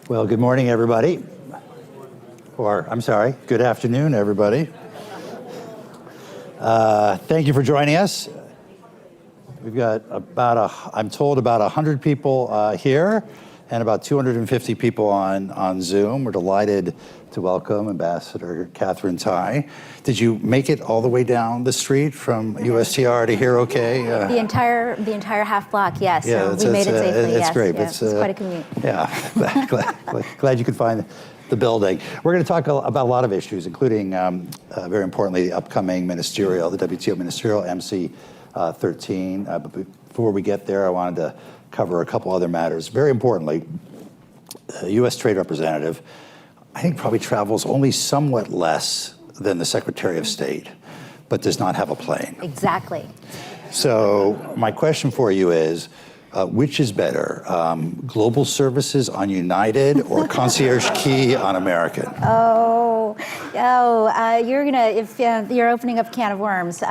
Well, good morning, everybody. Or, I'm sorry, good afternoon, everybody. Thank you for joining us. We've got I'm told about 100 people here and about 250 people on Zoom. We're delighted to welcome Ambassador Katherine Tai. Did you make it all the way down the street from USTR to here okay? The entire half block, yes. Yeah, so we made it safely, it's yes. great. Yeah, it's quite a commute. Yeah, glad you could find the building. We're going to talk about a lot of issues, including, very importantly, the upcoming ministerial, the WTO ministerial MC 13. But before we get there, I wanted to cover a couple other matters. Very importantly, the U.S. Trade Representative, I think, probably travels only somewhat less than the Secretary of State, but does not have a plane. Exactly. So my question for you is, which is better, Global Services on United or Concierge Key on American? You're opening up a can of worms.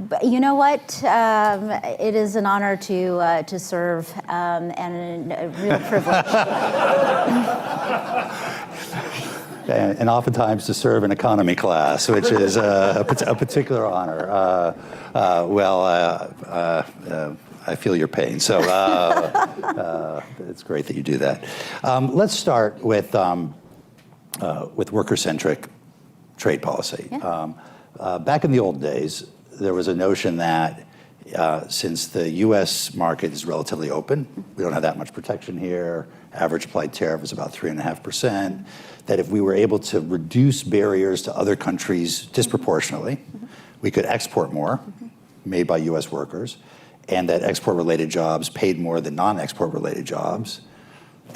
But you know what? It is an honor to serve and a real privilege. And oftentimes to serve in economy class, which is a particular honor. I feel your pain, so it's great that you do that. Let's start with worker-centric trade policy. Yeah. Back in the old days, there was a notion that since the U.S. market is relatively open, we don't have that much protection here, average applied tariff is about 3.5%, that if we were able to reduce barriers to other countries disproportionately, we could export more, made by U.S. workers, and that export-related jobs paid more than non-export-related jobs,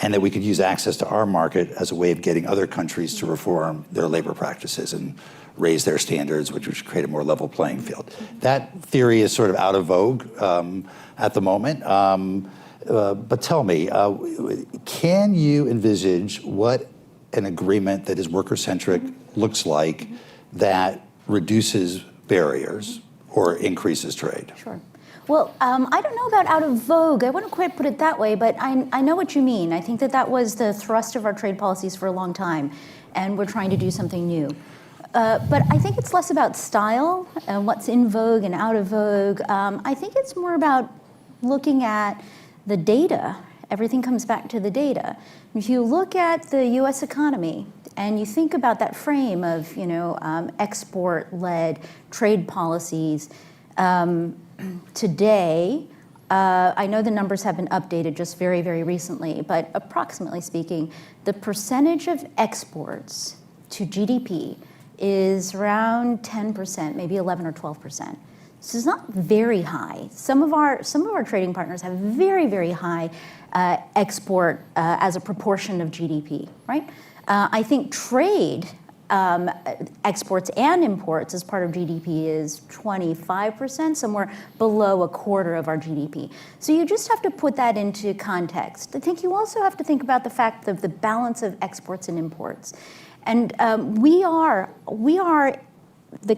and that we could use access to our market as a way of getting other countries to reform their labor practices and raise their standards, which would create a more level playing field. That theory is sort of out of vogue at the moment. But tell me, can you envisage what an agreement that is worker-centric looks like that reduces barriers or increases trade? Sure. Well, I don't know about out of vogue. I wouldn't quite put it that way, but I know what you mean. I think that was the thrust of our trade policies for a long time, and we're trying to do something new. But I think it's less about style and what's in vogue and out of vogue. I think it's more about looking at the data. Everything comes back to the data. If you look at the U.S. economy and you think about that frame of, export-led trade policies, today, I know the numbers have been updated just very, very recently, but approximately speaking, the percentage of exports to GDP is around 10%, maybe 11 or 12%. So it's not very high. Some of our trading partners have very, very high export as a proportion of GDP, right? I think trade exports and imports as part of GDP is 25%, somewhere below a quarter of our GDP. So you just have to put that into context. I think you also have to think about the fact of the balance of exports and imports. And we are the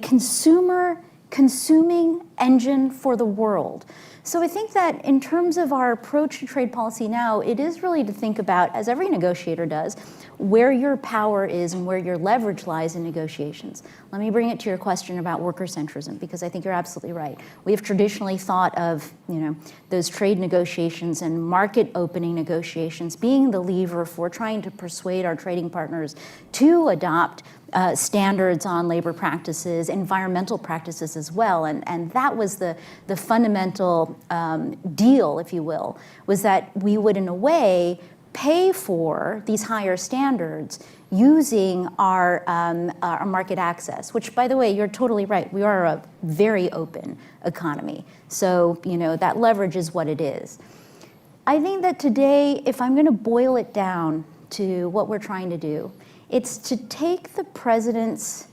consuming engine for the world. So I think that in terms of our approach to trade policy now, it is really to think about, as every negotiator does, where your power is and where your leverage lies in negotiations. Let me bring it to your question about worker-centrism, because I think you're absolutely right. We have traditionally thought of, those trade negotiations and market opening negotiations being the lever for trying to persuade our trading partners to adopt standards on labor practices, environmental practices as well. And that was the fundamental deal, if you will, was that we would, in a way, pay for these higher standards using our market access, which, by the way, you're totally right. We are a very open economy. So, that leverage is what it is. I think that today, if I'm going to boil it down to what we're trying to do, it's to take the president's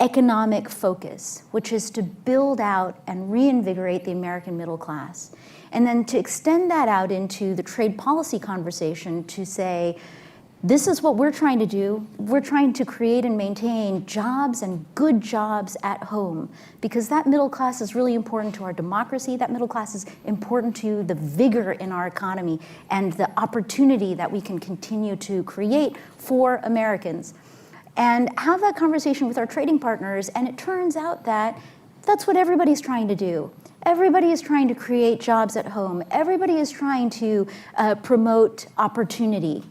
economic focus, which is to build out and reinvigorate the American middle class, and then to extend that out into the trade policy conversation to say, This is what we're trying to do. We're trying to create and maintain jobs and good jobs at home, because that middle class is really important to our democracy. That middle class is important to the vigor in our economy and the opportunity that we can continue to create for Americans. And have that conversation with our trading partners, and it turns out that that's what everybody's trying to do. Everybody is trying to create jobs at home. Everybody is trying to promote opportunity.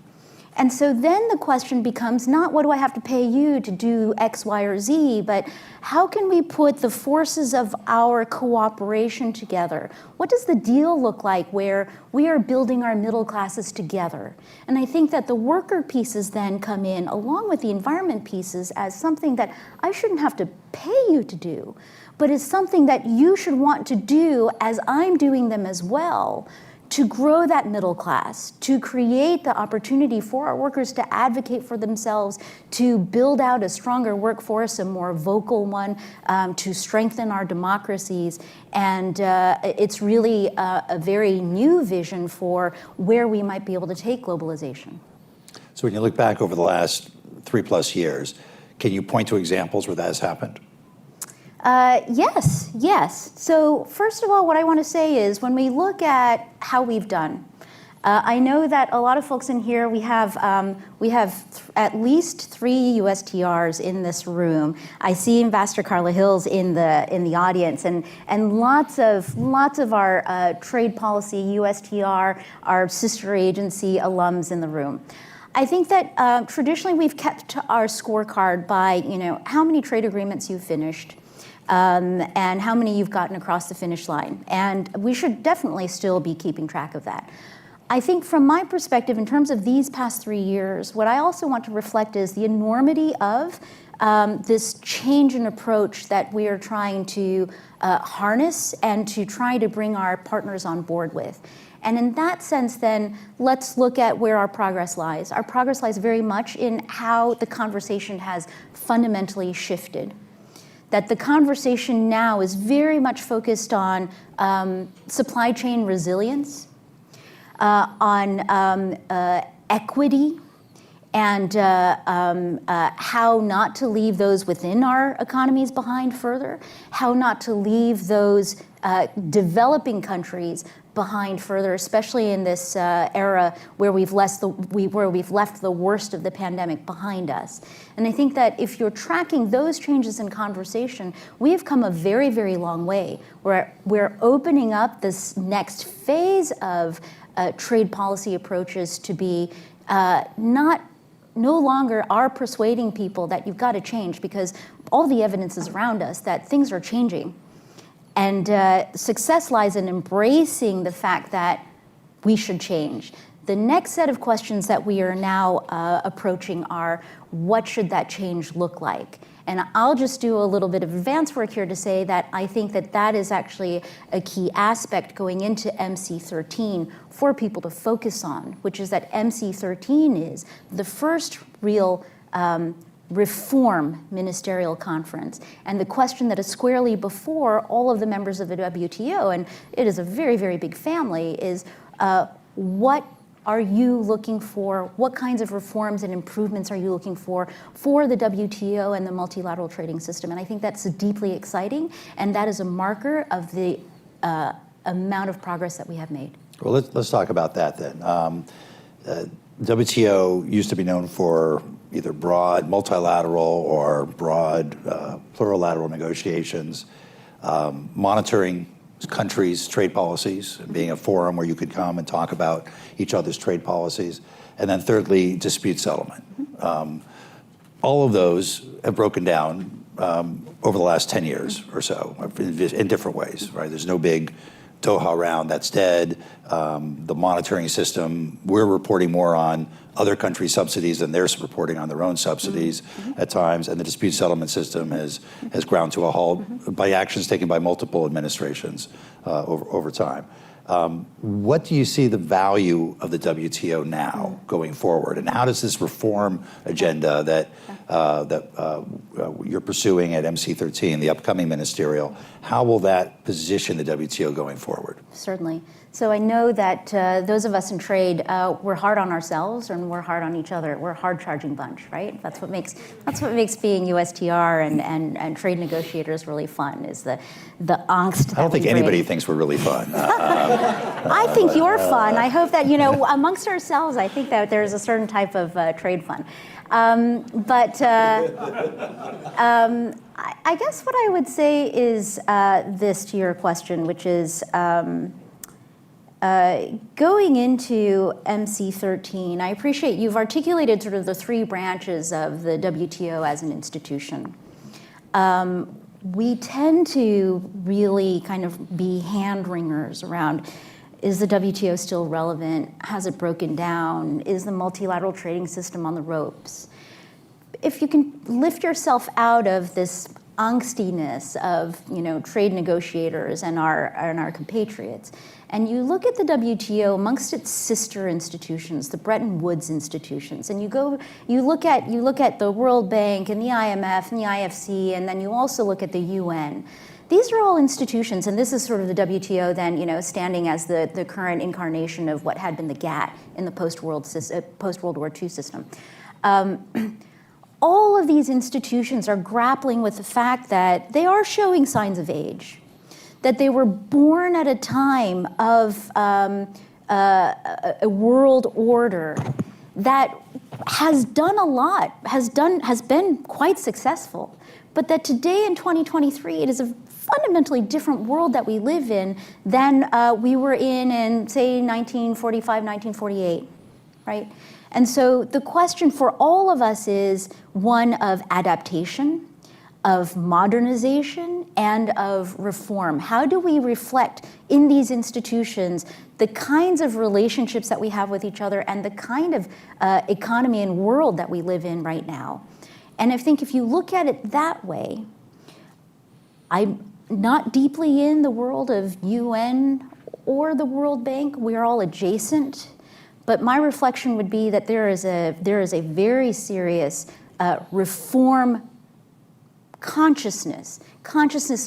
And so then the question becomes not what do I have to pay you to do X, Y, or Z, but how can we put the forces of our cooperation together? What does the deal look like where we are building our middle classes together? And I think that the worker pieces then come in along with the environment pieces as something that I shouldn't have to pay you to do, but it's something that you should want to do as I'm doing them as well, to grow that middle class, to create the opportunity for our workers to advocate for themselves, to build out a stronger workforce, a more vocal one, to strengthen our democracies. And it's really a very new vision for where we might be able to take globalization. So when you look back over the last 3+ years, can you point to examples where that has happened? Yes. So first of all, what I want to say is when we look at how we've done, I know that a lot of folks in here, we have at least 3 USTRs in this room. I see Ambassador Carla Hills in the audience, and lots of our trade policy USTR, our sister agency alums in the room. I think that traditionally we've kept our scorecard by how many trade agreements you've finished. And how many you've gotten across the finish line. And we should definitely still be keeping track of that. I think from my perspective, in terms of these past 3 years, what I also want to reflect is the enormity of this change in approach that we are trying to harness and to try to bring our partners on board with. And in that sense, then, let's look at where our progress lies. Our progress lies very much in how the conversation has fundamentally shifted. That the conversation now is very much focused on supply chain resilience, on equity, and how not to leave those within our economies behind further, how not to leave those developing countries behind further, especially in this era where we've left the worst of the pandemic behind us. And I think that if you're tracking those changes in conversation, we have come a very, very long way. We're opening up this next phase of trade policy approaches to be no longer are persuading people that you've got to change, because all the evidence is around us that things are changing. And success lies in embracing the fact that we should change. The next set of questions that we are now approaching are, what should that change look like? And I'll just do a little bit of advance work here to say that I think that that is actually a key aspect going into MC13 for people to focus on, which is that MC13 is the first real reform ministerial conference. And the question that is squarely before all of the members of the WTO, and it is a very, very big family, is what are you looking for? What kinds of reforms and improvements are you looking for the WTO and the multilateral trading system? And I think that's deeply exciting, and that is a marker of the amount of progress that we have made. Well, let's talk about that then. WTO used to be known for either broad multilateral or broad plurilateral negotiations, monitoring countries' trade policies, being a forum where you could come and talk about each other's trade policies, and then thirdly, dispute settlement. All of those have broken down over the last 10 years or so in different ways, right? There's no big Doha round, that's dead. The monitoring system, we're reporting more on other countries' subsidies than they're reporting on their own subsidies at times, and the dispute settlement system has ground to a halt by actions taken by multiple administrations over time. What do you see the value of the WTO now going forward, and how does this reform agenda that you're pursuing at MC13, the upcoming ministerial, how will that position the WTO going forward? Certainly. So I know that those of us in trade, we're hard on ourselves and we're hard on each other. We're a hard-charging bunch, right? That's what makes being USTR and trade negotiators really fun, is the angst. I don't think anybody thinks we're really fun. I think you're fun. I hope that, amongst ourselves, I think that there's a certain type of trade fun. I guess what I would say is this to your question, which is going into MC13, I appreciate you've articulated sort of the three branches of the WTO as an institution. We tend to really kind of be hand-wringers around, is the WTO still relevant? Has it broken down? Is the multilateral trading system on the ropes? If you can lift yourself out of this angstiness of trade negotiators and our compatriots, and you look at the WTO amongst its sister institutions, the Bretton Woods institutions, and you look at the World Bank and the IMF and the IFC, and then you also look at the UN. These are all institutions, and this is sort of the WTO then, standing as the current incarnation of what had been the GATT in the post-World War II system. All of these institutions are grappling with the fact that they are showing signs of age, that they were born at a time of a world order that has done a lot, has been quite successful, but that today in 2023, it is a fundamentally different world that we live in than we were in, say, 1945, 1948, right? And so the question for all of us is one of adaptation, of modernization, and of reform. How do we reflect in these institutions the kinds of relationships that we have with each other and the kind of economy and world that we live in right now? And I think if you look at it that way, I'm not deeply in the world of UN or the World Bank. We are all adjacent. But my reflection would be that there is a very serious reform consciousness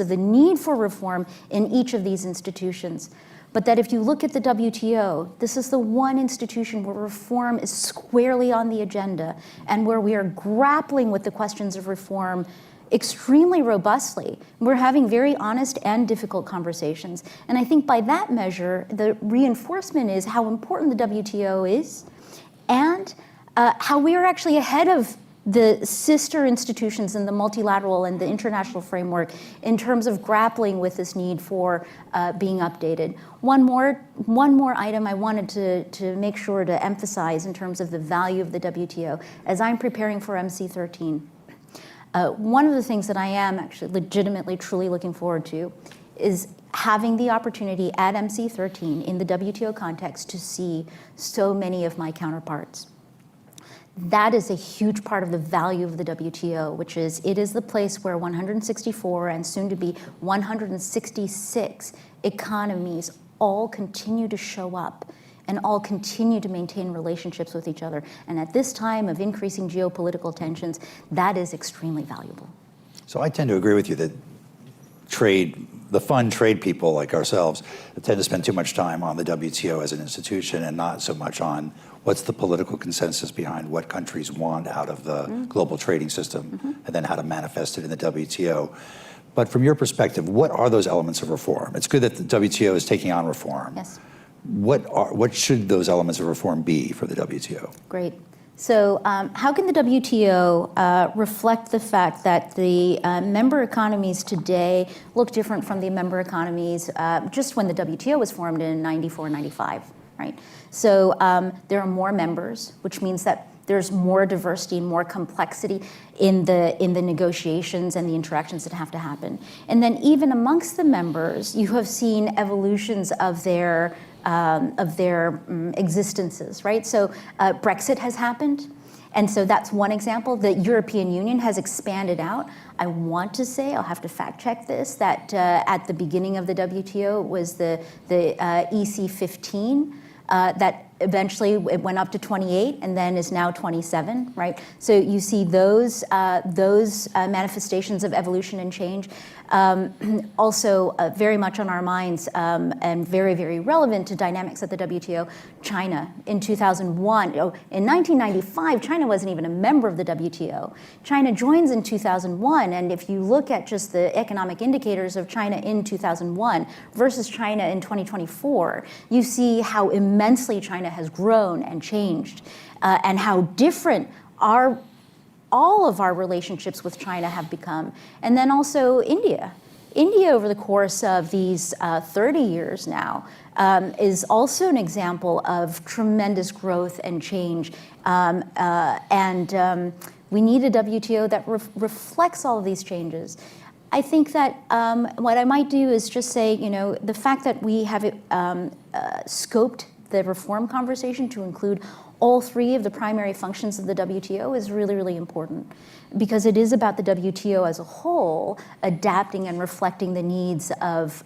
of the need for reform in each of these institutions. But that if you look at the WTO, this is the one institution where reform is squarely on the agenda and where we are grappling with the questions of reform extremely robustly. We're having very honest and difficult conversations. And I think by that measure, the reinforcement is how important the WTO is and how we are actually ahead of the sister institutions in the multilateral and the international framework in terms of grappling with this need for being updated. One more item I wanted to make sure to emphasize in terms of the value of the WTO as I'm preparing for MC13. One of the things that I am actually legitimately, truly looking forward to is having the opportunity at MC13 in the WTO context to see so many of my counterparts. That is a huge part of the value of the WTO, which is it is the place where 164 and soon to be 166 economies all continue to show up and all continue to maintain relationships with each other. And at this time of increasing geopolitical tensions, that is extremely valuable. So I tend to agree with you that the fun trade people like ourselves tend to spend too much time on the WTO as an institution and not so much on what's the political consensus behind what countries want out of the global trading system and then how to manifest it in the WTO. But from your perspective, what are those elements of reform? It's good that the WTO is taking on reform. Yes. What should those elements of reform be for the WTO? Great. So how can the WTO reflect the fact that the member economies today look different from the member economies just when the WTO was formed in 94, 95, right? So there are more members, which means that there's more diversity, more complexity in the negotiations and the interactions that have to happen. And then even amongst the members, you have seen evolutions of their existences, right? So Brexit has happened. And so that's one example. The European Union has expanded out. I want to say, I'll have to fact check this, that at the beginning of the WTO was the EC15 that Eventually, it went up to 28 and then is now 27, right? So you see those manifestations of evolution and change. Also very much on our minds and very, very relevant to dynamics at the WTO, China. In 2001, in 1995, China wasn't even a member of the WTO. China joins in 2001, and if you look at just the economic indicators of China in 2001 versus China in 2024, you see how immensely China has grown and changed, and how different all of our relationships with China have become. And then also India. India, over the course of these 30 years now, is also an example of tremendous growth and change. We need a WTO that reflects all of these changes. I think that what I might do is just say, the fact that we have scoped the reform conversation to include all three of the primary functions of the WTO is really, really important, because it is about the WTO as a whole adapting and reflecting the needs of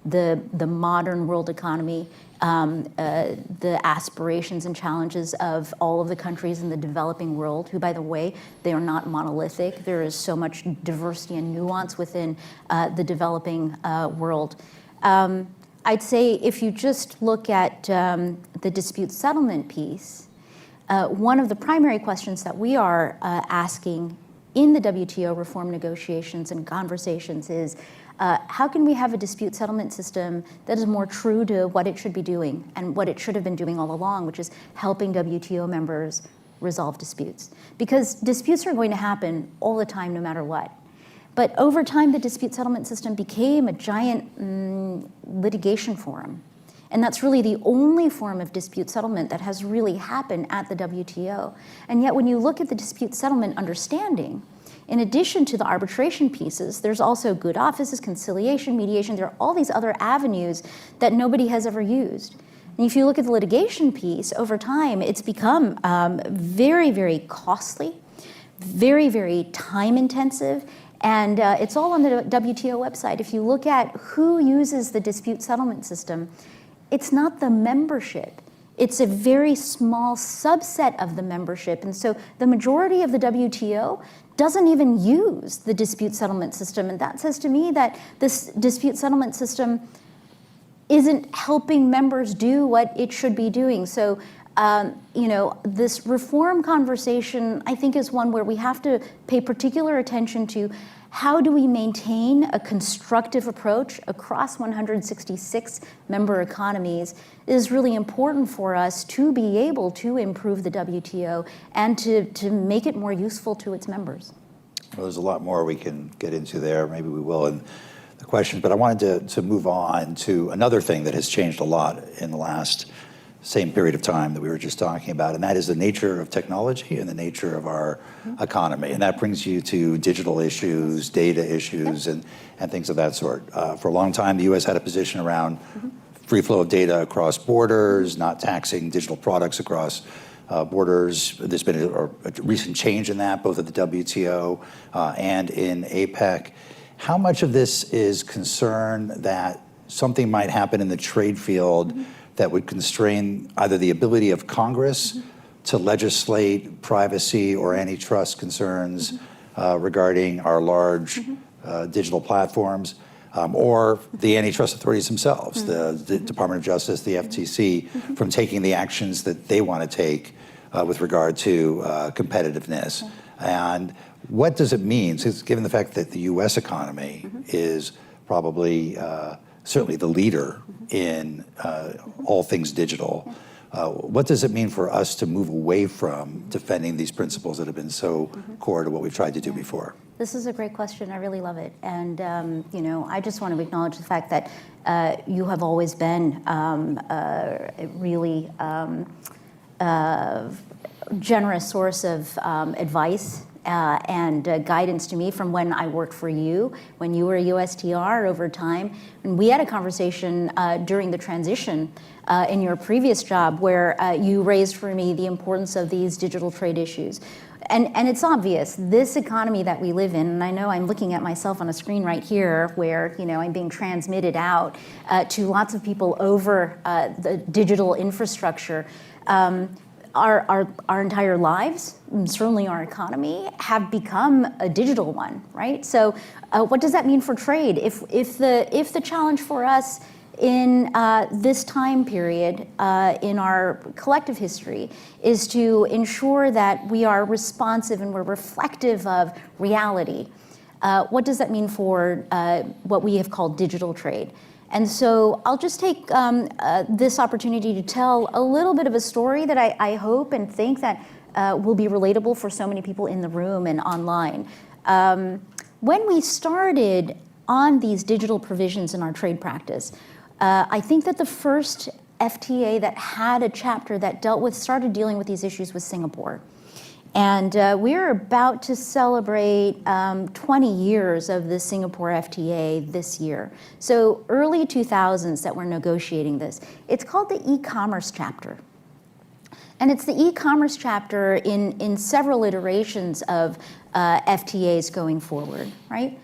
the modern world economy, the aspirations and challenges of all of the countries in the developing world, who, by the way, they are not monolithic. There is so much diversity and nuance within the developing world. I'd say if you just look at the dispute settlement piece, one of the primary questions that we are asking in the WTO reform negotiations and conversations is, how can we have a dispute settlement system that is more true to what it should be doing and what it should have been doing all along, which is helping WTO members resolve disputes? Because disputes are going to happen all the time, no matter what. But over time, the dispute settlement system became a giant litigation forum. And that's really the only form of dispute settlement that has really happened at the WTO. And yet when you look at the dispute settlement understanding, in addition to the arbitration pieces, there's also good offices, conciliation, mediation. There are all these other avenues that nobody has ever used. And if you look at the litigation piece, over time, it's become very, very costly, very, very time intensive. And it's all on the WTO website. If you look at who uses the dispute settlement system, it's not the membership. It's a very small subset of the membership. And so the majority of the WTO doesn't even use the dispute settlement system. And that says to me that this dispute settlement system isn't helping members do what it should be doing. So this reform conversation, I think, is one where we have to pay particular attention to how do we maintain a constructive approach across 166 member economies. It is really important for us to be able to improve the WTO and to make it more useful to its members. Well, there's a lot more we can get into there. Maybe we will in the questions, but I wanted to move on to another thing that has changed a lot in the last same period of time that we were just talking about, and that is the nature of technology and the nature of our economy. And that brings you to digital issues, data issues, and things of that sort. For a long time, the U.S. had a position around free flow of data across borders, not taxing digital products across borders. There's been a recent change in that, both at the WTO and in APEC. How much of this is concern that something might happen in the trade field that would constrain either the ability of Congress to legislate privacy or antitrust concerns regarding our large digital platforms, or the antitrust authorities themselves, the Department of Justice, the FTC, from taking the actions that they want to take with regard to competitiveness? And what does it mean, since given the fact that the U.S. economy is probably certainly the leader in all things digital, what does it mean for us to move away from defending these principles that have been so core to what we've tried to do before? This is a great question. I really love it. And, I just want to acknowledge the fact that you have always been a really generous source of advice and guidance to me from when I worked for you, when you were a USTR over time. And we had a conversation during the transition in your previous job where you raised for me the importance of these digital trade issues. And it's obvious, this economy that we live in, and I know I'm looking at myself on a screen right here where, I'm being transmitted out to lots of people over the digital infrastructure. our entire lives, and certainly our economy, have become a digital one, right? So what does that mean for trade? If the challenge for us in this time period in our collective history is to ensure that we are responsive and we're reflective of reality, what does that mean for what we have called digital trade? And so I'll just take this opportunity to tell a little bit of a story that I hope and think that will be relatable for so many people in the room and online. When we started on these digital provisions in our trade practice, I think that the first FTA that had a chapter that started dealing with these issues was Singapore. And we're about to celebrate 20 years of the Singapore FTA this year. So early 2000s that we're negotiating this. It's called the e-commerce chapter. And it's the e-commerce chapter in several iterations of FTAs going forward, right?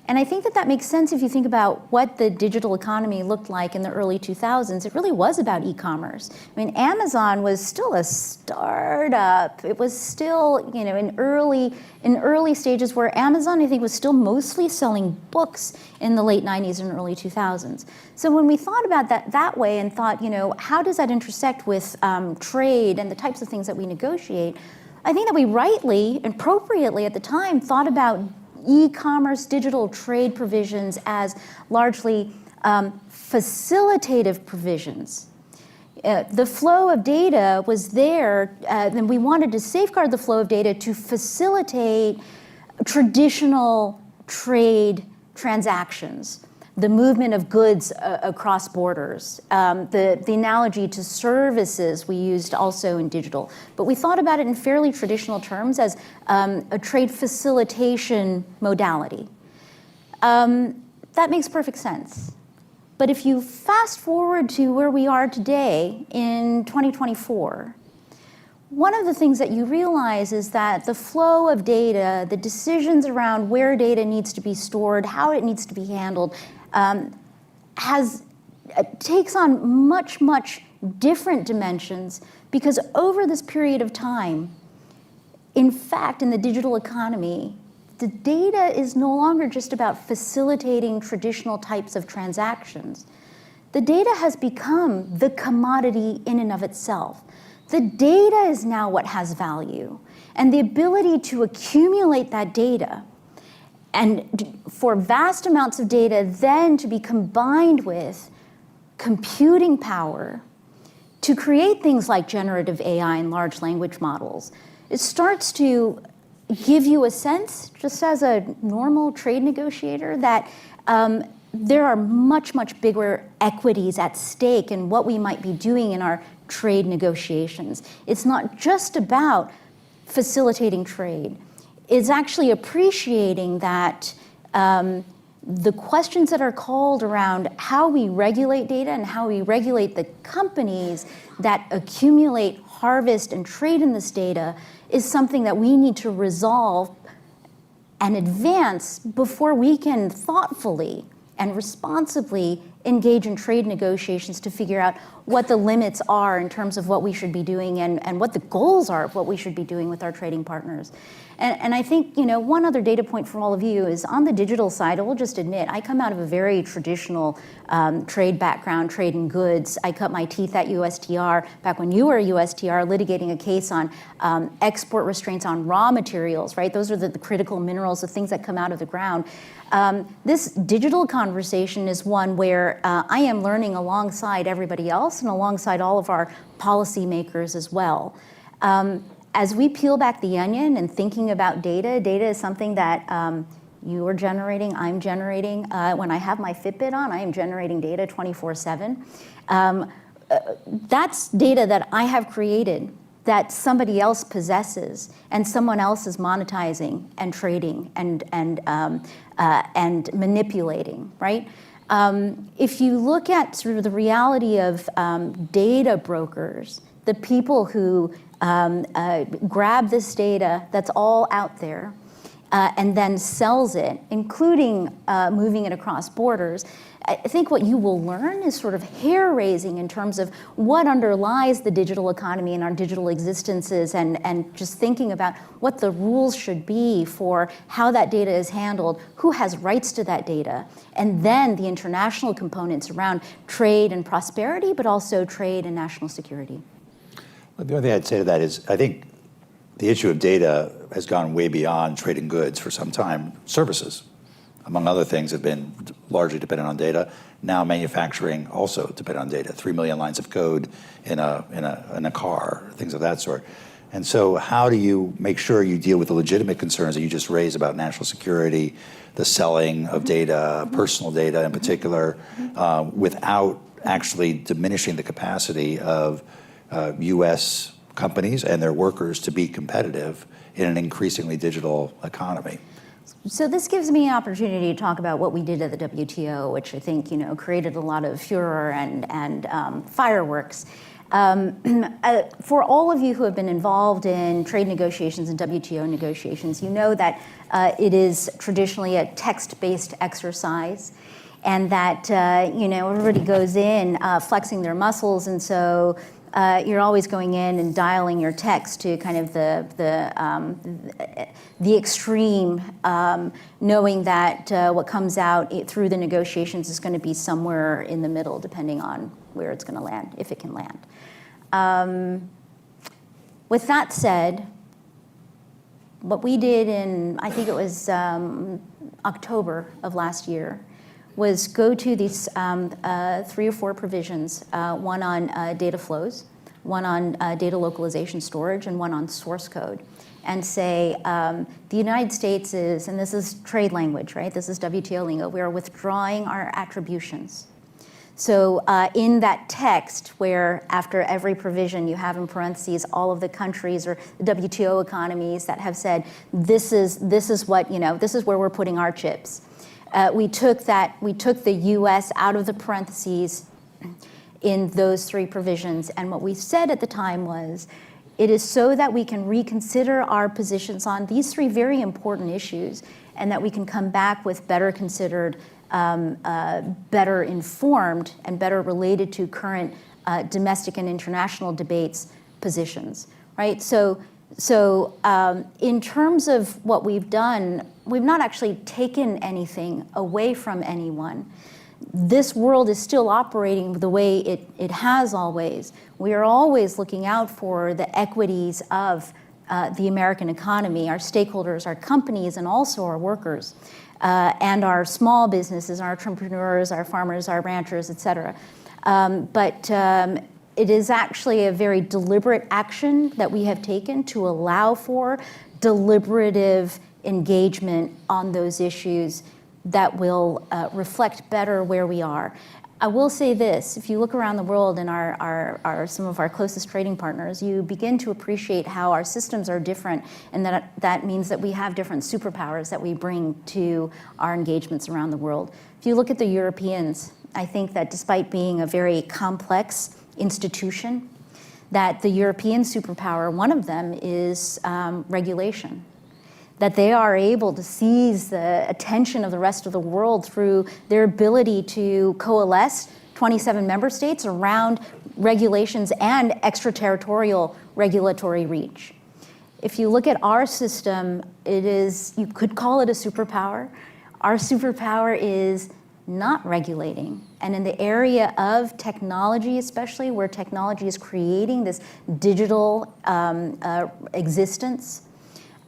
And I think that makes sense if you think about what the digital economy looked like in the early 2000s. It really was about e-commerce. I mean, Amazon was still a startup. It was still, in early stages where Amazon, I think, was still mostly selling books in the late 90s and early 2000s. So when we thought about that way and thought, how does that intersect with trade and the types of things that we negotiate, I think that we rightly and appropriately at the time thought about e-commerce digital trade provisions as largely facilitative provisions. The flow of data was there, and we wanted to safeguard the flow of data to facilitate traditional trade transactions, the movement of goods across borders. The analogy to services we used also in digital. But we thought about it in fairly traditional terms as a trade facilitation modality. That makes perfect sense. But if you fast forward to where we are today in 2024, one of the things that you realize is that the flow of data, the decisions around where data needs to be stored, how it needs to be handled, takes on much different dimensions, because over this period of time, in fact, in the digital economy, the data is no longer just about facilitating traditional types of transactions. The data has become the commodity in and of itself. The data is now what has value, and the ability to accumulate that data and for vast amounts of data then to be combined with computing power to create things like generative AI and large language models, it starts to give you a sense, just as a normal trade negotiator, that there are much bigger equities at stake in what we might be doing in our trade negotiations. It's not just about facilitating trade. It's actually appreciating that the questions that are called around how we regulate data and how we regulate the companies that accumulate, harvest, and trade in this data is something that we need to resolve and advance before we can thoughtfully and responsibly engage in trade negotiations to figure out what the limits are in terms of what we should be doing and what the goals are of what we should be doing with our trading partners. And I think, one other data point for all of you is on the digital side, I will just admit, I come out of a very traditional trade background, trade in goods. I cut my teeth at USTR back when you were USTR litigating a case on export restraints on raw materials, right? Those are the critical minerals, the things that come out of the ground. This digital conversation is one where I am learning alongside everybody else and alongside all of our policymakers as well. As we peel back the onion and thinking about data is something that you are generating, I'm generating. When I have my Fitbit on, I am generating data 24/7. That's data that I have created that somebody else possesses and someone else is monetizing and trading and manipulating, right? If you look at sort of the reality of data brokers, the people who grab this data that's all out there and then sells it, including moving it across borders, I think what you will learn is sort of hair-raising in terms of what underlies the digital economy and our digital existences, and just thinking about what the rules should be for how that data is handled, who has rights to that data, and then the international components around trade and prosperity, but also trade and national security. Well, the only thing I'd say to that is I think the issue of data has gone way beyond trading goods for some time. Services, among other things, have been largely dependent on data. Now manufacturing also dependent on data. 3 million lines of code in a car, things of that sort. And so how do you make sure you deal with the legitimate concerns that you just raised about national security, the selling of data, personal data in particular, without actually diminishing the capacity of U.S. companies and their workers to be competitive in an increasingly digital economy? So this gives me an opportunity to talk about what we did at the WTO, which I think created a lot of furor and fireworks. For all of you who have been involved in trade negotiations and WTO negotiations, you know that it is traditionally a text-based exercise, and that everybody goes in flexing their muscles, and so you're always going in and dialing your text to kind of the extreme, knowing that what comes out through the negotiations is going to be somewhere in the middle, depending on where it's going to land, if it can land. With that said, what we did in, I think it was October of last year, was go to these 3 or 4 provisions, one on data flows, one on data localization storage, and one on source code, and say the United States is, and this is trade language, right? This is WTO lingo, we are withdrawing our attributions. So in that text, where after every provision you have in parentheses all of the countries or the WTO economies that have said, this is what, this is where we're putting our chips. We took the U.S. out of the parentheses in those 3 provisions, and what we said at the time was, it is so that we can reconsider our positions on these 3 very important issues, and that we can come back with better considered, better informed, and better related to current domestic and international debates positions, right? So in terms of what we've done, we've not actually taken anything away from anyone. This world is still operating the way it has always. We are always looking out for the equities of the American economy, our stakeholders, our companies, and also our workers, and our small businesses, our entrepreneurs, our farmers, our ranchers, et cetera. But it is actually a very deliberate action that we have taken to allow for deliberative engagement on those issues that will reflect better where we are. I will say this, if you look around the world and some of our closest trading partners, you begin to appreciate how our systems are different, and that means that we have different superpowers that we bring to our engagements around the world. If you look at the Europeans, I think that despite being a very complex institution, that the European superpower, one of them is regulation. That they are able to seize the attention of the rest of the world through their ability to coalesce 27 member states around regulations and extraterritorial regulatory reach. If you look at our system, you could call it a superpower. Our superpower is not regulating. And in the area of technology, especially where technology is creating this digital existence,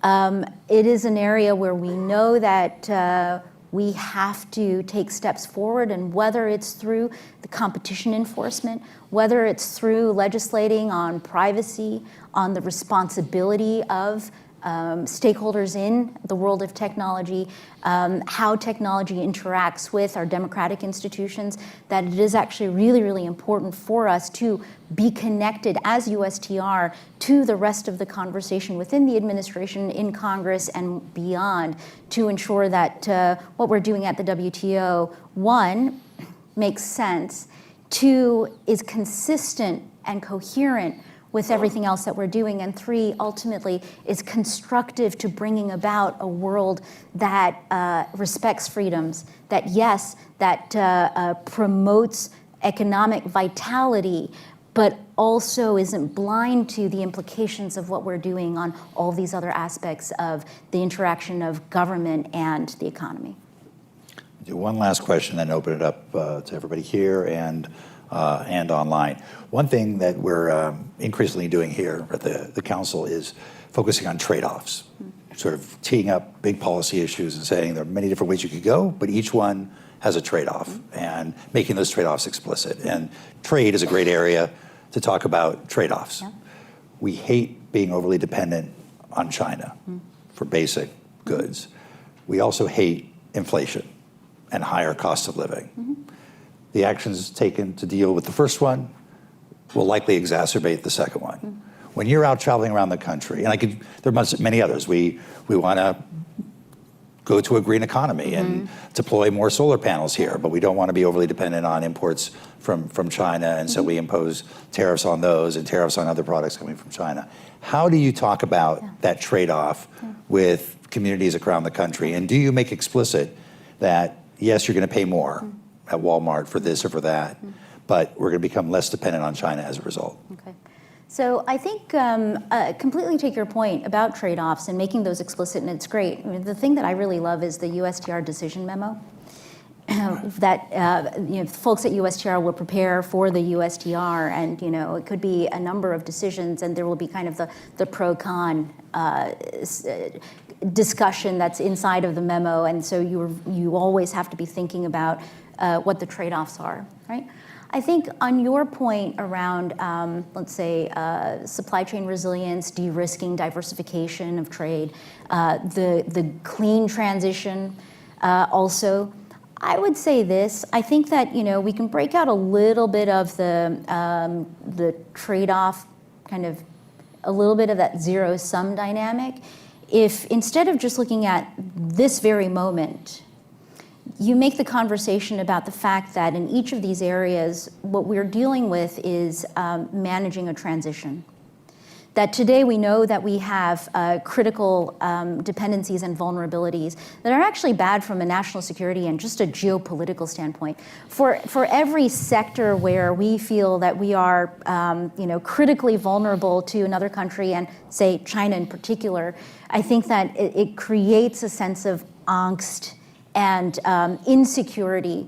it is an area where we know that we have to take steps forward, and whether it's through the competition enforcement, whether it's through legislating on privacy, on the responsibility of stakeholders in the world of technology, how technology interacts with our democratic institutions, that it is actually really, really important for us to be connected as USTR to the rest of the conversation within the administration, in Congress, and beyond, to ensure that what we're doing at the WTO, 1, makes sense, 2, is consistent and coherent with everything else that we're doing. And three, ultimately, is constructive to bringing about a world that respects freedoms, that yes, that promotes economic vitality, but also isn't blind to the implications of what we're doing on all these other aspects of the interaction of government and the economy. Do one last question, then open it up to everybody here and online. One thing that we're increasingly doing here at the council is focusing on trade-offs, sort of teeing up big policy issues and saying there are many different ways you could go, but each one has a trade-off, and making those trade-offs explicit. And trade is a great area to talk about trade-offs. Yeah. We hate being overly dependent on China for basic goods. We also hate inflation and higher costs of living. The actions taken to deal with the first one will likely exacerbate the second one. When you're out traveling around the country, and there are many others, we want to go to a green economy and deploy more solar panels here, but we don't want to be overly dependent on imports from China, and so we impose tariffs on those and tariffs on other products coming from China. How do you talk about that trade-off with communities around the country, and do you make explicit that, yes, you're going to pay more at Walmart for this or for that, but we're going to become less dependent on China as a result? Okay. So I think completely take your point about trade-offs and making those explicit, and it's great. I mean, the thing that I really love is the USTR decision memo that folks at USTR will prepare for the USTR, and it could be a number of decisions, and there will be kind of the pro-con discussion that's inside of the memo, and so you always have to be thinking about what the trade-offs are, right? I think on your point around, let's say, supply chain resilience, de-risking, diversification of trade, the clean transition also, I would say this. I think that we can break out a little bit of the trade-off, kind of a little bit of that zero-sum dynamic. If instead of just looking at this very moment, you make the conversation about the fact that in each of these areas, what we're dealing with is managing a transition. That today we know that we have critical dependencies and vulnerabilities that are actually bad from a national security and just a geopolitical standpoint. For every sector where we feel that we are critically vulnerable to another country, and say China in particular, I think that it creates a sense of angst and insecurity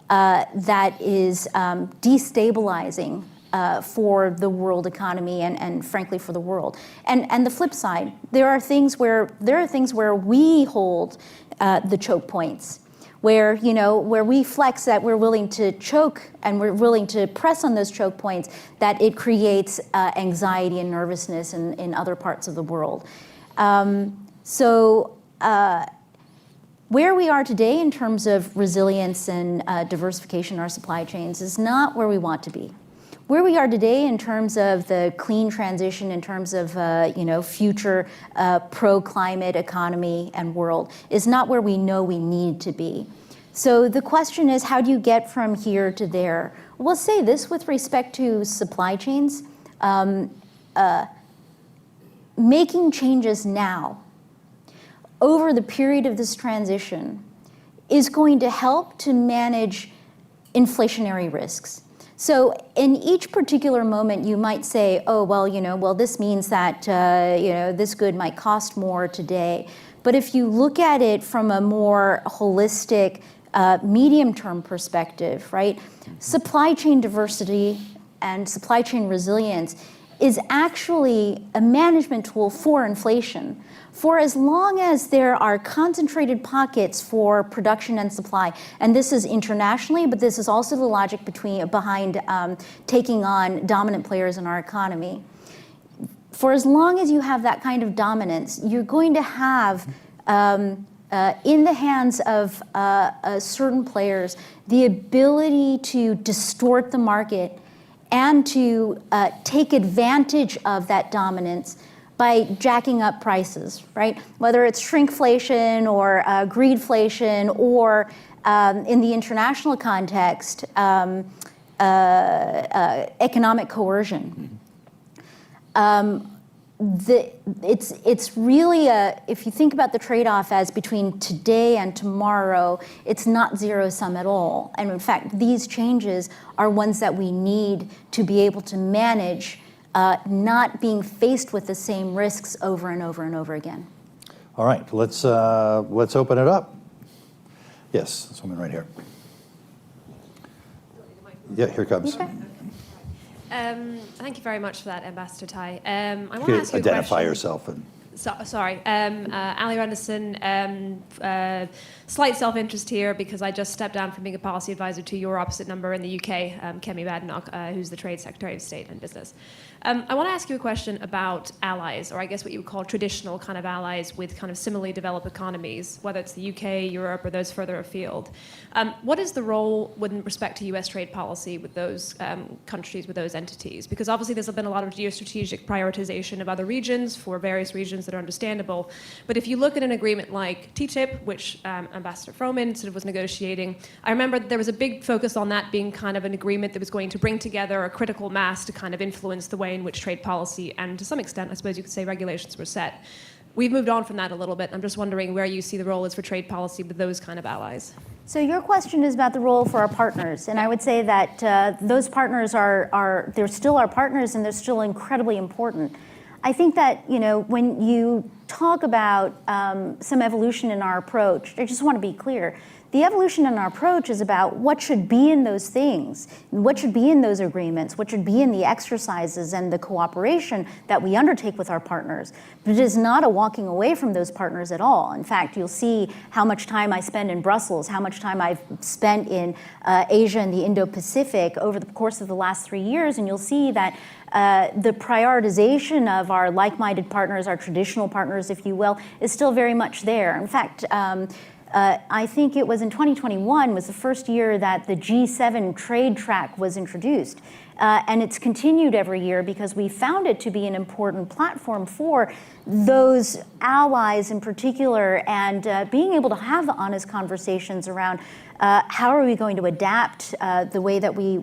that is destabilizing for the world economy and frankly for the world. And the flip side, there are things where we hold the choke points, where we flex that we're willing to choke and we're willing to press on those choke points, that it creates anxiety and nervousness in other parts of the world. Where we are today in terms of resilience and diversification in our supply chains is not where we want to be. Where we are today in terms of the clean transition, in terms of future pro-climate economy and world, is not where we know we need to be. So the question is, how do you get from here to there? We'll say this with respect to supply chains. Making changes now over the period of this transition is going to help to manage inflationary risks. So in each particular moment, you might say, oh, well, this means that, this good might cost more today. But if you look at it from a more holistic, medium-term perspective, right, supply chain diversity and supply chain resilience is actually a management tool for inflation. For as long as there are concentrated pockets for production and supply, and this is internationally, but this is also the logic behind taking on dominant players in our economy. For as long as you have that kind of dominance, you're going to have, in the hands of certain players, the ability to distort the market and to take advantage of that dominance by jacking up prices, right? Whether it's shrinkflation or greedflation, or in the international context, economic coercion. It's really if you think about the trade-off as between today and tomorrow, it's not zero sum at all. And in fact, these changes are ones that we need to be able to manage, not being faced with the same risks over and over and over again. All right, let's open it up. Yes, this woman right here. Yeah, here comes. Okay. Thank you very much for that, Ambassador Tai. I want to You ask you a identify question. yourself. And Sorry, Ali Rendison, slight self-interest here because I just stepped down from being a policy advisor to your opposite number in the UK, Kemi Badenoch, who's the Trade Secretary of State and Business. I want to ask you a question about allies, or I guess what you would call traditional kind of allies with kind of similarly developed economies, whether it's the UK, Europe, or those further afield. What is the role with respect to US trade policy with those countries, with those entities? Because obviously there's been a lot of geostrategic prioritization of other regions for various reasons that are understandable. But if you look at an agreement like TTIP, which Ambassador Froman sort of was negotiating, I remember there was a big focus on that being kind of an agreement that was going to bring together a critical mass to kind of influence the way in which trade policy and to some extent, I suppose you could say, regulations were set. We've moved on from that a little bit. I'm just wondering where you see the role is for trade policy with those kind of allies. So your question is about the role for our partners, and I would say that those partners they're still our partners, and they're still incredibly important. I think that, when you talk about some evolution in our approach, I just want to be clear. The evolution in our approach is about what should be in those things, what should be in those agreements, what should be in the exercises and the cooperation that we undertake with our partners. But it is not a walking away from those partners at all. In fact, you'll see how much time I spend in Brussels, how much time I've spent in Asia and the Indo-Pacific over the course of the last 3 years, and you'll see that the prioritization of our like-minded partners, our traditional partners, if you will, is still very much there. In fact, I think it was in 2021 was the first year that the G7 trade track was introduced. And it's continued every year because we found it to be an important platform for those allies in particular, and being able to have honest conversations around how are we going to adapt the way that we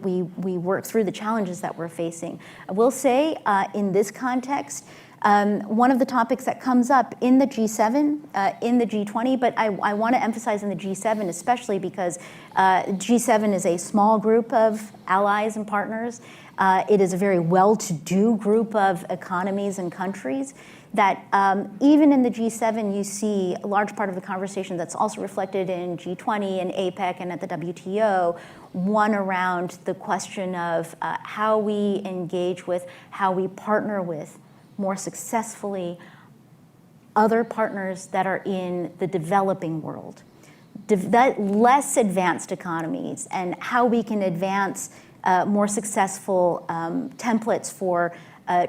work through the challenges that we're facing. I will say in this context, one of the topics that comes up in the G7, in the G20, but I want to emphasize in the G7 especially because G7 is a small group of allies and partners. It is a very well-to-do group of economies and countries that even in the G7 you see a large part of the conversation that's also reflected in G20 and APEC and at the WTO, one around the question of how we engage with, how we partner with more successfully other partners that are in the developing world, less advanced economies, and how we can advance more successful templates for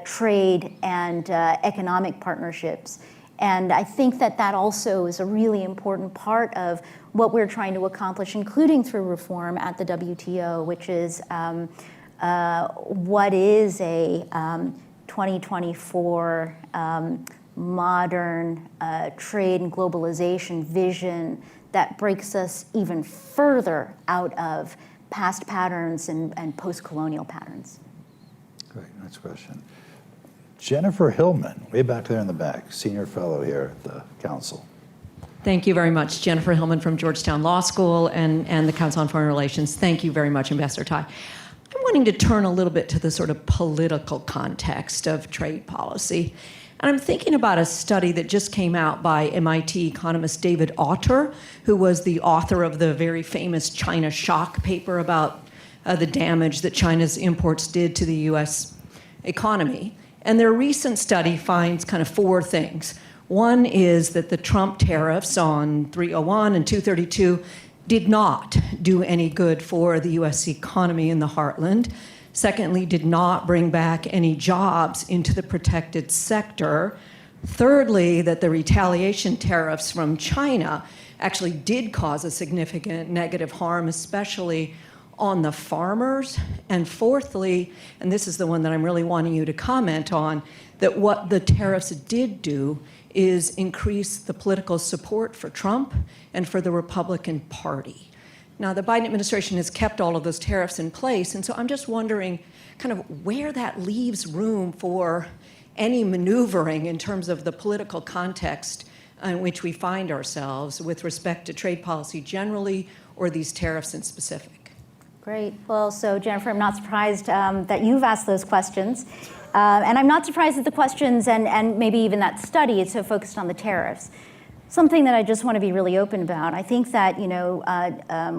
trade and economic partnerships. And I think that that also is a really important part of what we're trying to accomplish, including through reform at the WTO, which is what is a 2024 modern trade and globalization vision that breaks us even further out of past patterns and post-colonial patterns. great, next question. Jennifer Hillman, way back there in the back, senior fellow here at the council. Thank you very much. Jennifer Hillman from Georgetown Law School and the Council on Foreign Relations. Thank you very much, Ambassador Tai. I'm wanting to turn a little bit to the sort of political context of trade policy. And I'm thinking about a study that just came out by MIT economist David Autor, who was the author of the very famous China Shock paper about the damage that China's imports did to the U.S. economy. And their recent study finds kind of 4 things. One is that the Trump tariffs on 301 and 232 did not do any good for the U.S. economy in the heartland. Secondly, did not bring back any jobs into the protected sector. Thirdly, that the retaliation tariffs from China actually did cause a significant negative harm, especially on the farmers. And fourthly, and this is the one that I'm really wanting you to comment on, that what the tariffs did do is increase the political support for Trump and for the Republican Party. Now, the Biden administration has kept all of those tariffs in place, and so I'm just wondering kind of where that leaves room for any maneuvering in terms of the political context in which we find ourselves with respect to trade policy generally or these tariffs in specific? Great. Well, so Jennifer, I'm not surprised that you've asked those questions. And I'm not surprised at the questions and maybe even that study is so focused on the tariffs. Something that I just want to be really open about. I think that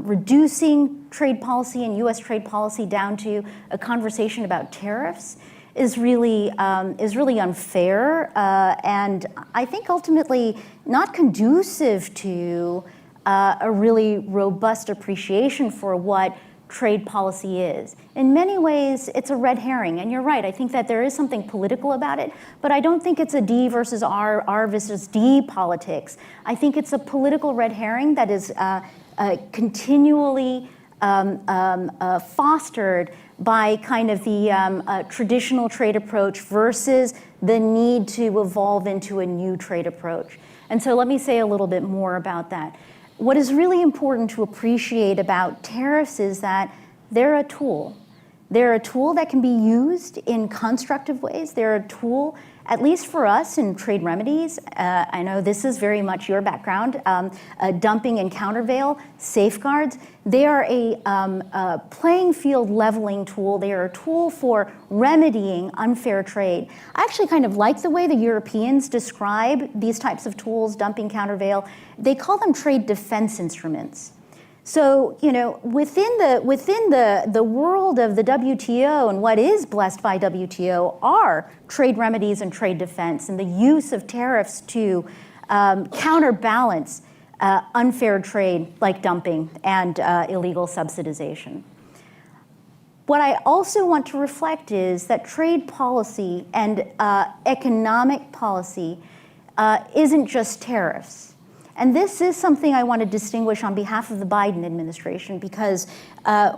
reducing trade policy and U.S. trade policy down to a conversation about tariffs is really unfair, and I think ultimately not conducive to a really robust appreciation for what trade policy is. In many ways, it's a red herring, and you're right. I think that there is something political about it, but I don't think it's a D versus R versus D politics. I think it's a political red herring that is continually fostered by kind of the traditional trade approach versus the need to evolve into a new trade approach. And so let me say a little bit more about that. What is really important to appreciate about tariffs is that they're a tool. They're a tool that can be used in constructive ways. They're a tool, at least for us in trade remedies. I know this is very much your background, dumping and countervail, safeguards. They are a playing field leveling tool. They are a tool for remedying unfair trade. I actually kind of like the way the Europeans describe these types of tools, dumping, countervail. They call them trade defense instruments. So, within the world of the WTO and what is blessed by WTO are trade remedies and trade defense and the use of tariffs to counterbalance unfair trade like dumping and illegal subsidization. What I also want to reflect is that trade policy and economic policy isn't just tariffs. And this is something I want to distinguish on behalf of the Biden administration because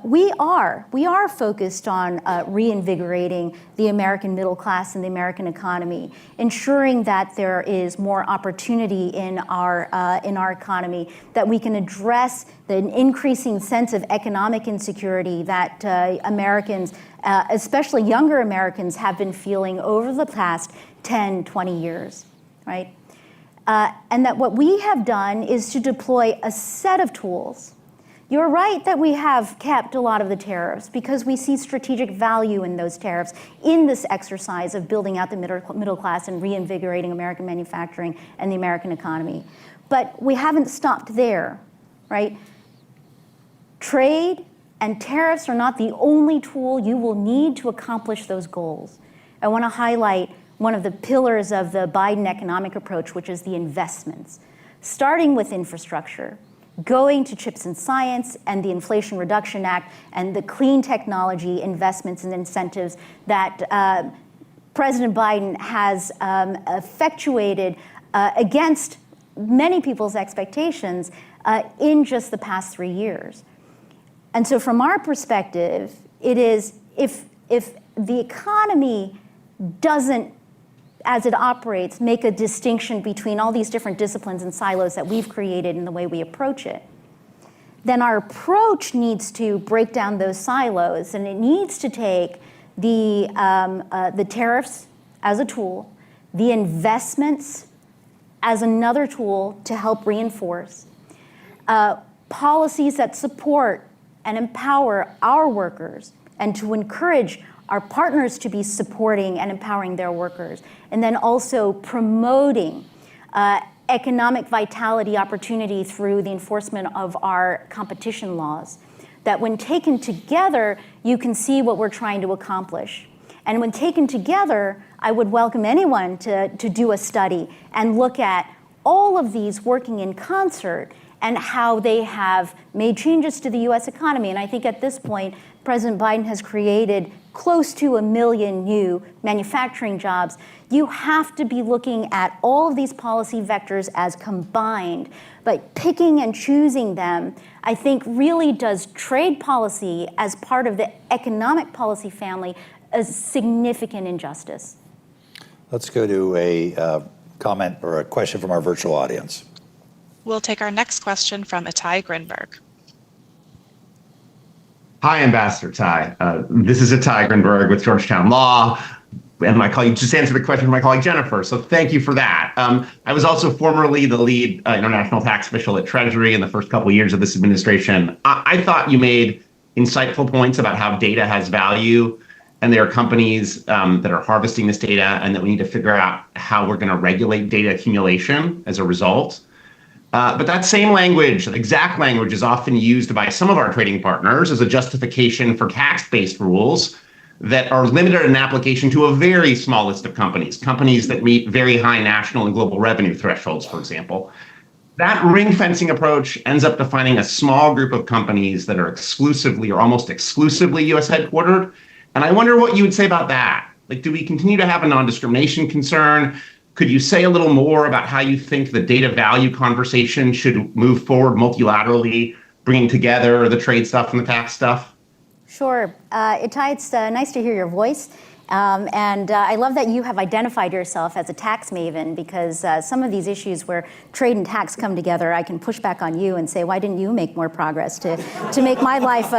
we are focused on reinvigorating the American middle class and the American economy, ensuring that there is more opportunity in our economy, that we can address the increasing sense of economic insecurity that Americans, especially younger Americans, have been feeling over the past 10, 20 years, right? And that what we have done is to deploy a set of tools. You're right that we have kept a lot of the tariffs because we see strategic value in those tariffs in this exercise of building out the middle class and reinvigorating American manufacturing and the American economy. But we haven't stopped there, right? Trade and tariffs are not the only tool you will need to accomplish those goals. I want to highlight one of the pillars of the Biden economic approach, which is the investments, starting with infrastructure, going to CHIPS and Science and the Inflation Reduction Act and the clean technology investments and incentives that President Biden has effectuated against many people's expectations in just the past 3 years. And so from our perspective, it is if the economy doesn't, as it operates, make a distinction between all these different disciplines and silos that we've created in the way we approach it, then our approach needs to break down those silos, and it needs to take the tariffs as a tool, the investments as another tool to help reinforce, policies that support and empower our workers and to encourage our partners to be supporting and empowering their workers, and then also promoting economic vitality opportunity through the enforcement of our competition laws. That when taken together, you can see what we're trying to accomplish. And when taken together, I would welcome anyone to do a study and look at all of these working in concert and how they have made changes to the US economy. And I think at this point, President Biden has created close to 1 million new manufacturing jobs. You have to be looking at all of these policy vectors as combined, but picking and choosing them, I think really does trade policy as part of the economic policy family a significant injustice. Let's go to a comment or a question from our virtual audience. We'll take our next question from Ittai Grinberg. Hi, Ambassador Tai. This is Ittai Grinberg with Georgetown Law. and my colleague just answered the question for my colleague Jennifer. So thank you for that. I was also formerly the lead international tax official at Treasury in the first couple of years of this administration. I thought you made insightful points about how data has value, and there are companies that are harvesting this data, and that we need to figure out how we're going to regulate data accumulation as a result. But that same language, the exact language, is often used by some of our trading partners as a justification for tax-based rules that are limited in application to a very small list of companies that meet very high national and global revenue thresholds, for example. That ring fencing approach ends up defining a small group of companies that are exclusively or almost exclusively US headquartered. And I wonder what you would say about that. Like, do we continue to have a non-discrimination concern? Could you say a little more about how you think the data value conversation should move forward multilaterally, bringing together the trade stuff and the tax stuff? Sure. Itai, it's nice to hear your voice. And I love that you have identified yourself as a tax maven, because some of these issues where trade and tax come together, I can push back on you and say, why didn't you make more progress to make my life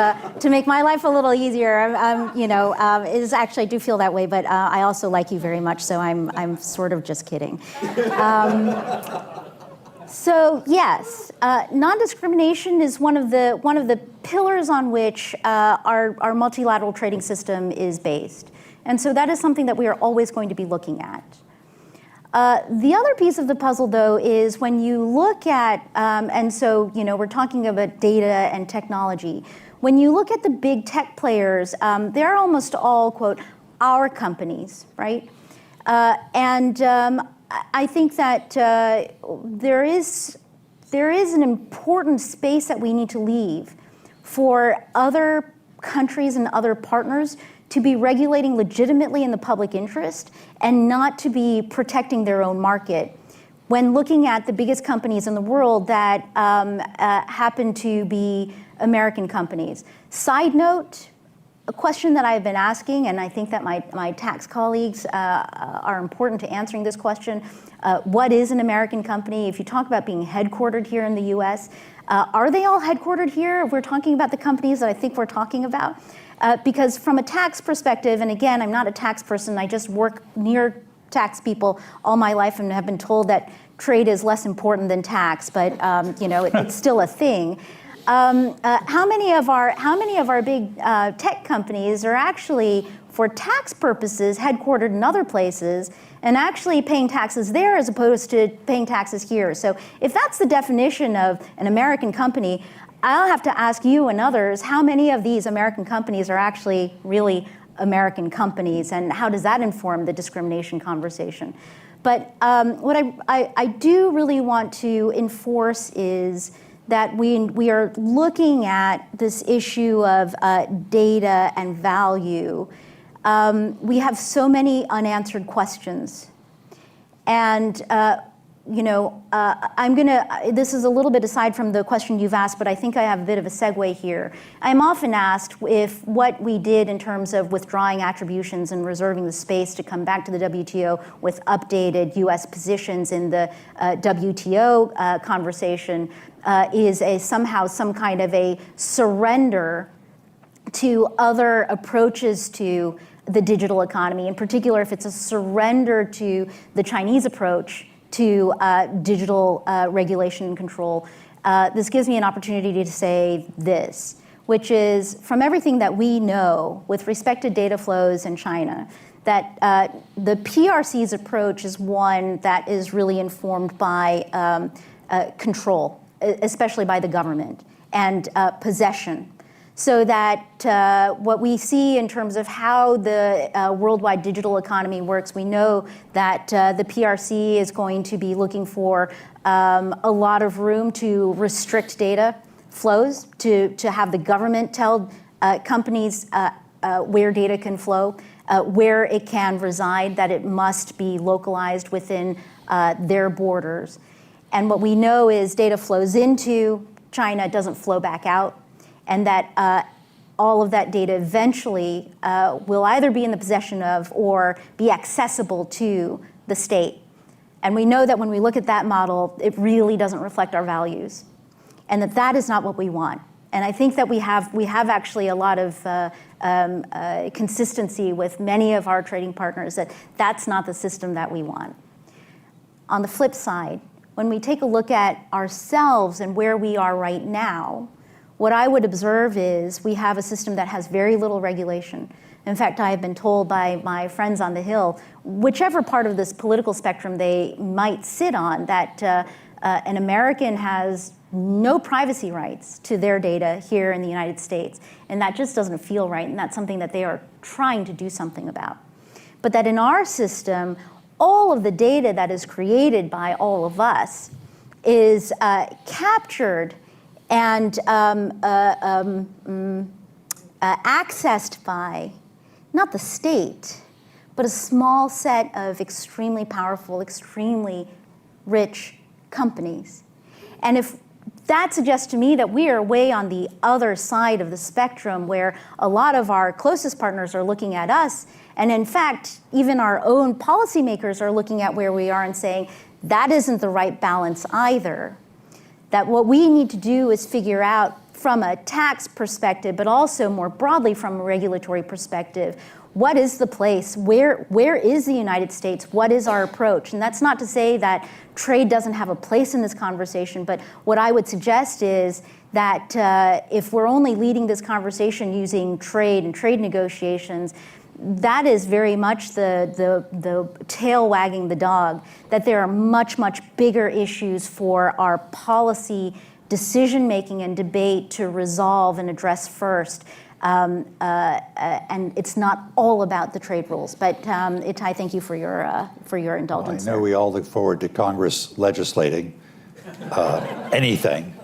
a little easier? It is actually, I do feel that way, but I also like you very much, so I'm sort of just kidding. So yes, non-discrimination is one of the pillars on which our multilateral trading system is based. And so that is something that we are always going to be looking at. The other piece of the puzzle, though, is when you look at, and so we're talking about data and technology. When you look at the big tech players, they're almost all, quote, our companies, right? I think that there is an important space that we need to leave for other countries and other partners to be regulating legitimately in the public interest and not to be protecting their own market when looking at the biggest companies in the world that happen to be American companies. Side note, a question that I've been asking, and I think that my tax colleagues are important to answering this question, what is an American company? If you talk about being headquartered here in the US, are they all headquartered here if we're talking about the companies that I think we're talking about? Because from a tax perspective, and again, I'm not a tax person, I just work near tax people all my life and have been told that trade is less important than tax, but it's still a thing. How many of our big tech companies are actually, for tax purposes, headquartered in other places and actually paying taxes there as opposed to paying taxes here? So if that's the definition of an American company, I'll have to ask you and others, how many of these American companies are actually really American companies, and how does that inform the discrimination conversation? But what I do really want to enforce is that we are looking at this issue of data and value. We have so many unanswered questions. And this is a little bit aside from the question you've asked, but I think I have a bit of a segue here. I'm often asked if what we did in terms of withdrawing attributions and reserving the space to come back to the WTO with updated US positions in the WTO conversation is somehow some kind of a surrender to other approaches to the digital economy, in particular if it's a surrender to the Chinese approach to digital regulation and control. This gives me an opportunity to say this, which is, from everything that we know with respect to data flows in China, that the PRC's approach is one that is really informed by control, especially by the government, and possession. So that what we see in terms of how the worldwide digital economy works, we know that the PRC is going to be looking for a lot of room to restrict data flows, to have the government tell companies where data can flow, where it can reside, that it must be localized within their borders. And what we know is data flows into China, doesn't flow back out, and that all of that data eventually will either be in the possession of or be accessible to the state. And we know that when we look at that model, it really doesn't reflect our values, and that is not what we want. And I think that we have actually a lot of consistency with many of our trading partners that that's not the system that we want. On the flip side, when we take a look at ourselves and where we are right now, what I would observe is we have a system that has very little regulation. In fact, I have been told by my friends on the Hill, whichever part of this political spectrum they might sit on, that an American has no privacy rights to their data here in the United States. And that just doesn't feel right, and that's something that they are trying to do something about. But that in our system, all of the data that is created by all of us is captured and accessed by not the state, but a small set of extremely powerful, extremely rich companies. And if that suggests to me that we are way on the other side of the spectrum, where a lot of our closest partners are looking at us, and in fact, even our own policymakers are looking at where we are and saying, that isn't the right balance either. That what we need to do is figure out from a tax perspective, but also more broadly from a regulatory perspective, what is the place? Where is the United States? What is our approach? And that's not to say that trade doesn't have a place in this conversation, but what I would suggest is that if we're only leading this conversation using trade and trade negotiations, that is very much the tail wagging the dog, that there are much, much bigger issues for our policy decision-making and debate to resolve and address first. And it's not all about the trade rules. But Itai, thank you for your indulgence. Well, I know we all look forward to Congress legislating anything,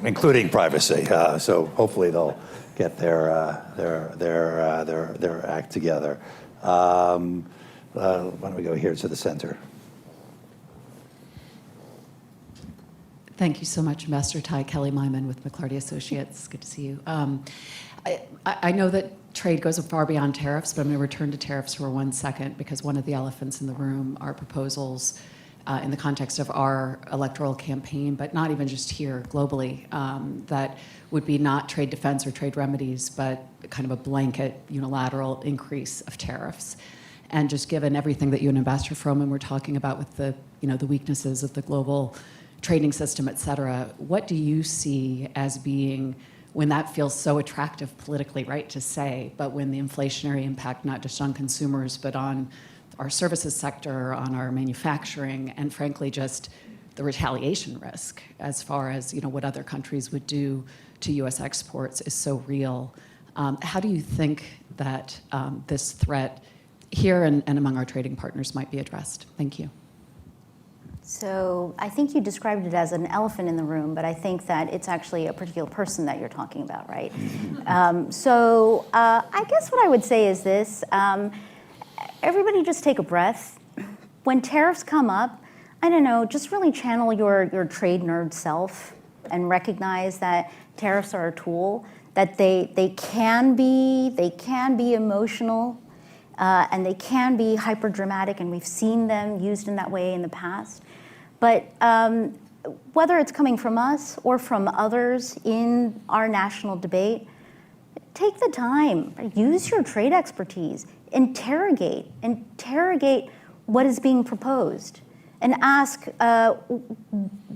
including privacy. So hopefully they'll get their act together. Why don't we go here to the center? Thank you so much, Ambassador Tai. Kelly Myman with McClarty Associates. Good to see you. I know that trade goes far beyond tariffs, but I'm going to return to tariffs for 1 second, because one of the elephants in the room are proposals in the context of our electoral campaign, but not even just here, globally, that would be not trade defense or trade remedies, but kind of a blanket unilateral increase of tariffs. And just given everything that you and Ambassador Froman were talking about with the weaknesses of the global trading system, et cetera, what do you see as being, when that feels so attractive politically, right, to say, but when the inflationary impact, not just on consumers, but on our services sector, on our manufacturing, and frankly, just the retaliation risk as far as what other countries would do to U.S. exports is so real. How do you think that this threat here and among our trading partners might be addressed? Thank you. So I think you described it as an elephant in the room, but I think that it's actually a particular person that you're talking about, right? I guess what I would say is this. Everybody just take a breath. When tariffs come up, I don't know, just really channel your trade nerd self and recognize that tariffs are a tool, that they can be emotional, and they can be hyper dramatic, and we've seen them used in that way in the past. But whether it's coming from us or from others in our national debate, take the time, use your trade expertise, interrogate what is being proposed, and ask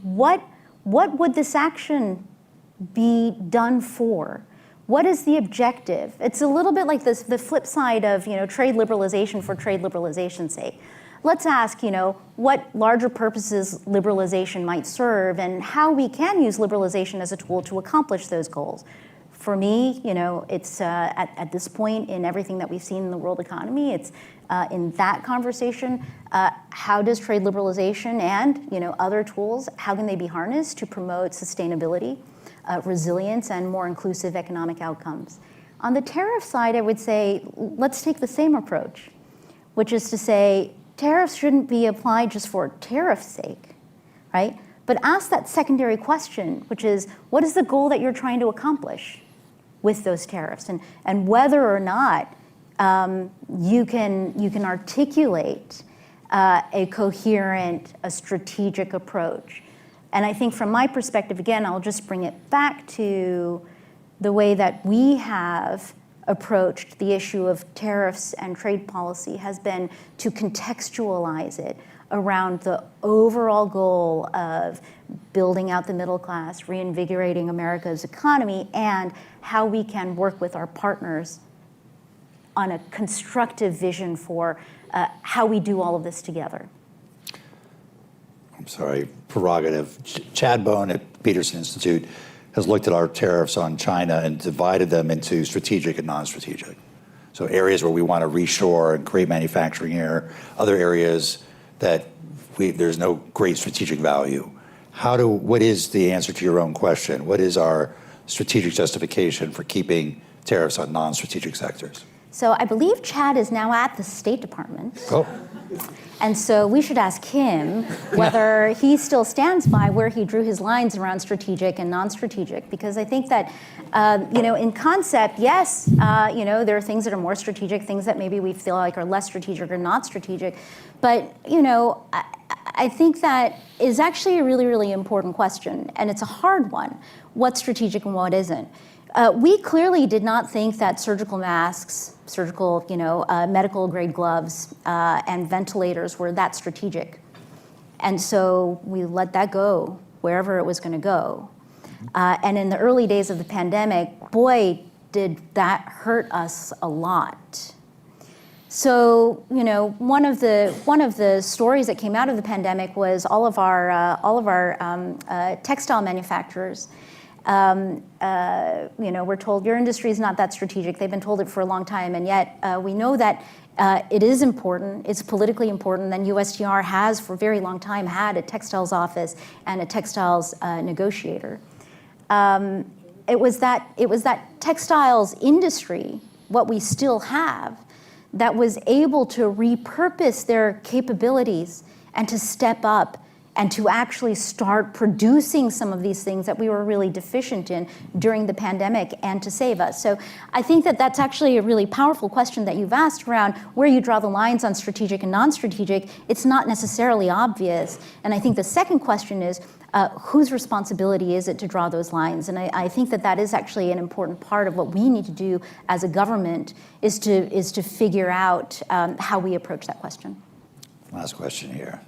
what would this action be done for? What is the objective? It's a little bit like this, the flip side of trade liberalization for trade liberalization's sake. Let's ask what larger purposes liberalization might serve and how we can use liberalization as a tool to accomplish those goals. For me, it's at this point in everything that we've seen in the world economy, it's in that conversation, how does trade liberalization and other tools, how can they be harnessed to promote sustainability, resilience, and more inclusive economic outcomes? On the tariff side, I would say, let's take the same approach, which is to say, tariffs shouldn't be applied just for tariff's sake, right? But ask that secondary question, which is, what is the goal that you're trying to accomplish with those tariffs? And whether or not you can articulate a coherent, a strategic approach. And I think from my perspective, again, I'll just bring it back to the way that we have approached the issue of tariffs and trade policy has been to contextualize it around the overall goal of building out the middle class, reinvigorating America's economy, and how we can work with our partners on a constructive vision for how we do all of this together. I'm sorry, prerogative. Chad Bone at Peterson Institute has looked at our tariffs on China and divided them into strategic and non-strategic. So areas where we want to reshore and create manufacturing here, other areas that there's no great strategic value. What is the answer to your own question? What is our strategic justification for keeping tariffs on non-strategic sectors? So I believe Chad is now at the State Department. Oh. And so we should ask him whether he still stands by where he drew his lines around strategic and non-strategic, because I think that, in concept, yes, there are things that are more strategic, things that maybe we feel like are less strategic or not strategic. But, I think that is actually a really, really important question, and it's a hard one. What's strategic and what isn't? We clearly did not think that surgical masks, medical grade gloves, and ventilators were that strategic. And so we let that go wherever it was going to go. And in the early days of the pandemic, boy, did that hurt us a lot. So, one of the stories that came out of the pandemic was all of our textile manufacturers. We're told your industry is not that strategic. They've been told it for a long time, and yet we know that it is important. It's politically important. And USTR has, for a very long time, had a textiles office and a textiles negotiator. It was that textiles industry, what we still have, that was able to repurpose their capabilities and to step up and to actually start producing some of these things that we were really deficient in during the pandemic and to save us. So I think that that's actually a really powerful question that you've asked around where you draw the lines on strategic and non-strategic. It's not necessarily obvious. And I think the second question is, whose responsibility is it to draw those lines? And I think that that is actually an important part of what we need to do as a government is to figure out how we approach that question. Last question here.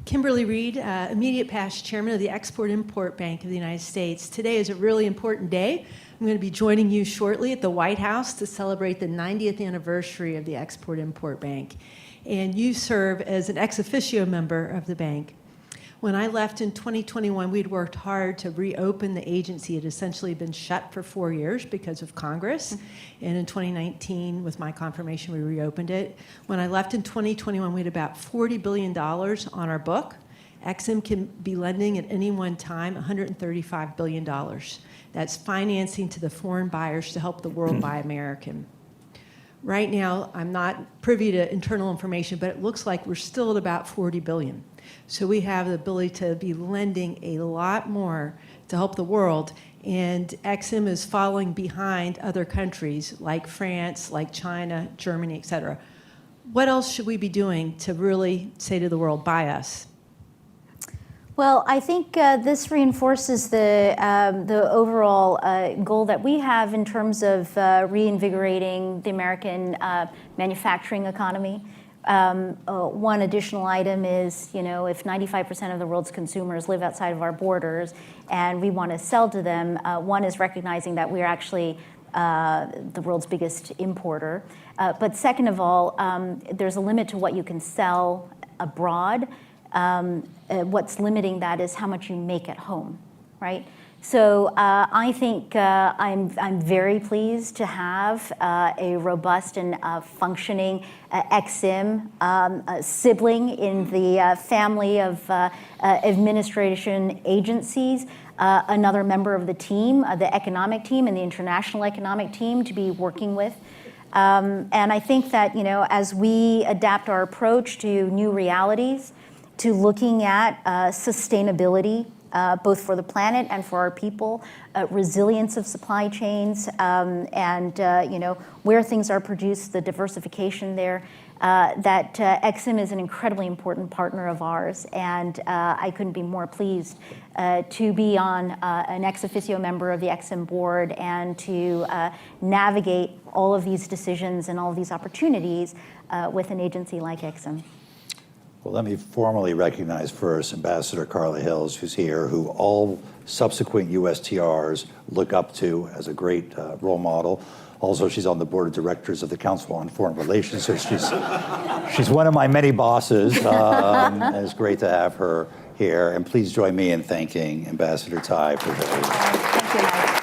Kimberly Reed, immediate past chairman of the Export-Import Bank of the United States. Today is a really important day. I'm going to be joining you shortly at the White House to celebrate the 90th anniversary of the Export-Import Bank. And you serve as an ex officio member of the bank. When I left in 2021, we'd worked hard to reopen the agency. It had essentially been shut for 4 years because of Congress. And in 2019, with my confirmation, we reopened it. When I left in 2021, we had about $40 billion on our book. Ex-Im can be lending at any one time $135 billion. That's financing to the foreign buyers to help the world buy American. Right now, I'm not privy to internal information, but it looks like we're still at about 40 billion. So we have the ability to be lending a lot more to help the world, and Ex-Im is following behind other countries like France, like China, Germany, et cetera. What else should we be doing to really say to the world, buy us? Well, I think this reinforces the overall goal that we have in terms of reinvigorating the American manufacturing economy. One additional item is, if 95% of the world's consumers live outside of our borders and we want to sell to them, one is recognizing that we're actually the world's biggest importer. But second of all, there's a limit to what you can sell abroad. What's limiting that is how much you make at home, right? So I think I'm very pleased to have a robust and functioning Ex-Im sibling in the family of administration agencies, another member of the team, the economic team and the international economic team to be working with. And I think that, as we adapt our approach to new realities, to looking at sustainability both for the planet and for our people, resilience of supply chains, and where things are produced, the diversification there. That Ex-Im is an incredibly important partner of ours, and I couldn't be more pleased to be on an ex officio member of the Ex-Im board and to navigate all of these decisions and all of these opportunities with an agency like Ex-Im. Well, let me formally recognize first Ambassador Carla Hills, who's here, who all subsequent USTRs look up to as a great role model. Also, she's on the board of directors of the Council on Foreign Relations, so she's one of my many bosses, and it's great to have her here. And please join me in thanking Ambassador Tai for her. Thank you, Mike.